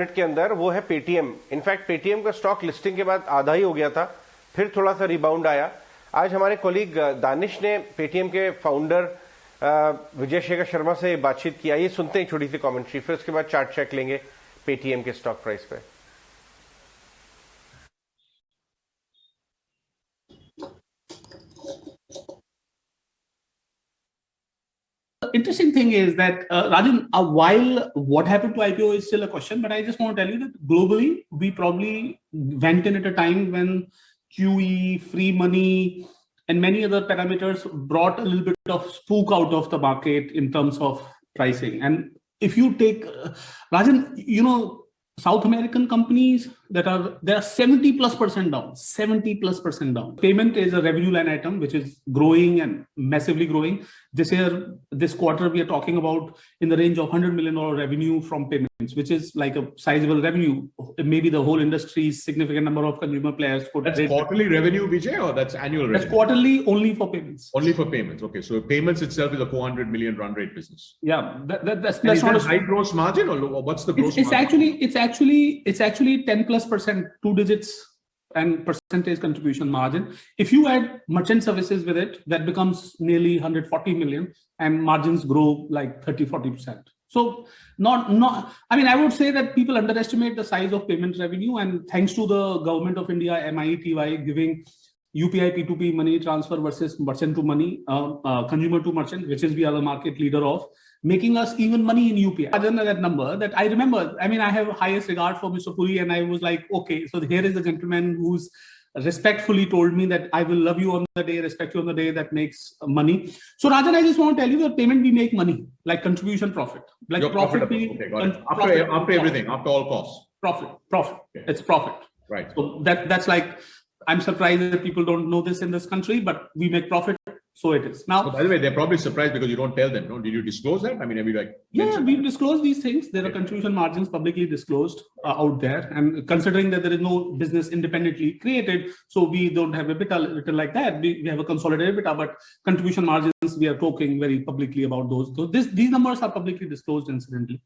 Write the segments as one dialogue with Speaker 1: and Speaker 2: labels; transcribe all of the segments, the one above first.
Speaker 1: Minute के अंदर, वो है पेटीएम। इनफैक्ट पेटीएम का स्टॉक लिस्टिंग के बाद आधा ही हो गया था, फिर थोड़ा सा रिबाउंड आया। आज हमारे कोलीग दानिश ने पेटीएम के फाउंडर विजय शेखर शर्मा से बातचीत किया। ये सुनते हैं छोटी सी कमेंट्री, फिर उसके बाद चार्ट चेक लेंगे पेटीएम के स्टॉक प्राइस पे।
Speaker 2: Interesting thing is that Rajan, while what happened to IPO is still a question, but I just want to tell you that globally we probably went in at a time when QE, free money, and many other parameters brought a little bit of spook out of the market in terms of pricing. And if you take Rajan, you know, South American companies they are 70+% down, 70+% down. Payment is a revenue line item which is growing and massively growing. This year, this quarter, we are talking about in the range of $100 million revenue from payments, which is like a sizable revenue. Maybe the whole industry's significant number of consumer players could.
Speaker 3: That's quarterly revenue, Vijay, or that's annual revenue?
Speaker 2: That's quarterly only for payments.
Speaker 3: Only for payments. Okay, so payments itself is a 400 million run rate business.
Speaker 2: Yeah, that's
Speaker 3: not a high gross margin, or what's the gross margin?
Speaker 2: It's actually 10+%, 2 digits and percentage contribution margin. If you add merchant services with it, that becomes nearly 140 million, and margins grow like 30-40%. So I mean, I would say that people underestimate the size of payment revenue, and thanks to the government of India, MITY, giving UPI P2P money transfer versus merchant to money, consumer to merchant, which is we are the market leader of, making us even money in UPI. Other than that number that I remember, I mean, I have highest regard for Mr. Puri, and I was like, okay, so here is the gentleman who's respectfully told me that I will love you on the day, respect you on the day that makes money. So Rajan, I just want to tell you that payment we make money, like contribution profit, like
Speaker 3: you're
Speaker 2: profit.
Speaker 3: After everything, after all costs.
Speaker 2: Profit.
Speaker 3: Okay.
Speaker 2: It's profit.
Speaker 3: Right.
Speaker 2: So that's like, I'm surprised that people don't know this in this country, but we make profit. So it is. Now,
Speaker 3: so by the way, they're probably surprised because you don't tell them. No, did you disclose that? I mean, have you like?
Speaker 2: Yeah, we've disclosed these things. There are contribution margins publicly disclosed out there, and considering that there is no business independently created, so we don't have EBITDA written like that. We have a consolidated EBITDA, but contribution margins we are talking very publicly about those. So these numbers are publicly disclosed, incidentally.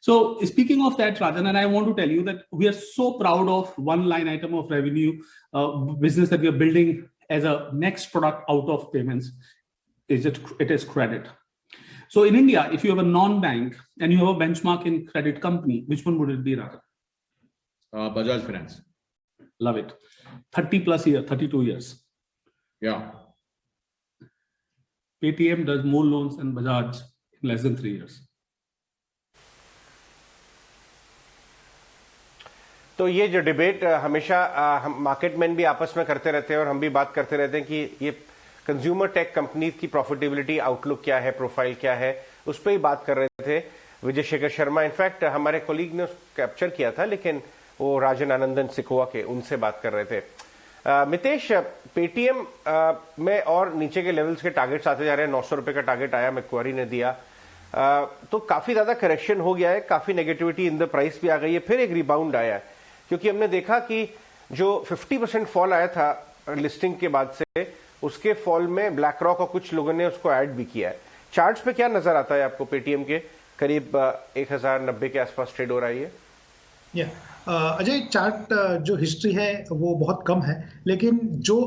Speaker 2: So speaking of that, Rajan, and I want to tell you that we are so proud of one line item of revenue business that we are building as a next product out of payments. It is credit. So in India, if you have a non-bank and you have a benchmark in credit company, which one would it be, Rajan?
Speaker 3: Bajaj Finance.
Speaker 2: Love it. 32 years.
Speaker 3: Yeah.
Speaker 2: PayTM does more loans than Bajaj in less than 3 years.
Speaker 1: तो ये जो debate हमेशा हम market man भी आपस में करते रहते हैं, और हम भी बात करते रहते हैं कि ये कंज्यूमर टेक कंपनीज की प्रॉफिटेबिलिटी आउटलुक क्या है, प्रोफाइल क्या है, उस पर ही बात कर रहे थे विजय शेखर शर्मा। इनफैक्ट हमारे कोलीग ने कैप्चर किया था, लेकिन वो राजन आनंदन सिकोवा के, उनसे बात कर रहे थे। मितेश, पेटीएम में और नीचे के लेवल्स के टारगेट्स आते जा रहे हैं। 900 रुपए का टारगेट आया, मैक्वारी ने दिया, तो काफी ज्यादा करेक्शन हो गया है, काफी नेगेटिविटी इन द प्राइस भी आ गई है, फिर एक रिबाउंड आया है, क्योंकि हमने देखा कि जो 50% फॉल आया था लिस्टिंग के बाद से, उसके फॉल में ब्लैक रॉक और कुछ लोगों ने उसको ऐड भी किया है। चार्ट्स पे क्या नजर आता है आपको? पेटीएम के करीब 1090 के आसपास ट्रेड हो रहा है ये।
Speaker 4: अजय, चार्ट जो हिस्ट्री है वो बहुत कम है, लेकिन जो